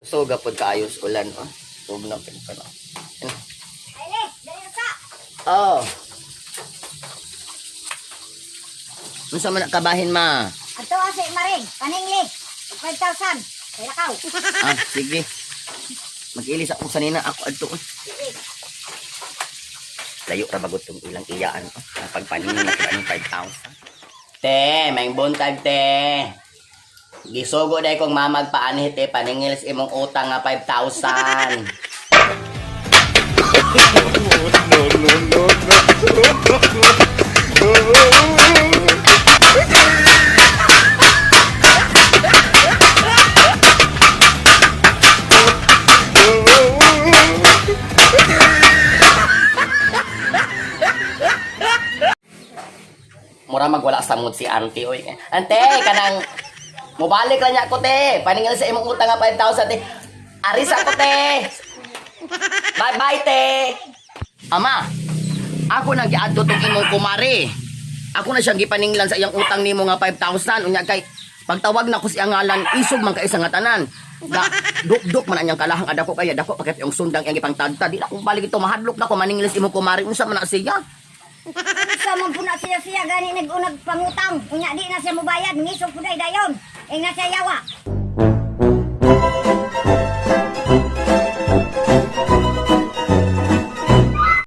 So, gapod kaayos ulan, oh. Tug na pin pa na. Ay, dali sa. Oh. Unsa man kabahin ma? Ato asi maring, paningli. 5,000. Kay lakaw. Ah, sige. Mag-ilis ako sanina ako adto. Layo ra bagot tong ilang iyaan, oh. Ang pagpaningin na kanang 5,000. Te, may buntag te. Gisugo day kong mamagpaanhi te paningil sa imong utang nga 5,000. Mura magwala sa mood si auntie oy. Ante, kanang mubalik lang niya ako te. Paningil sa imong utang nga 5,000 te. Aris ako te. Bye bye te. Ama, ako nang giadto tong imong kumari. Ako na siyang gipaninglan sa iyang utang nimo nga 5,000 unya kay pagtawag na ko si ngalan isog man ka isa nga tanan. Da duk-duk man anyang kalahang adako kaya dako pakit yung sundang iyang ipangtagta. Di na kung balik ito mahadlok na ko maningil sa imong kumari unsa man na siya. Sa man po na siya gani nag-unag pangutang. Unya di na siya mobayad, ngisog puday dayon. Ing na siya yawa.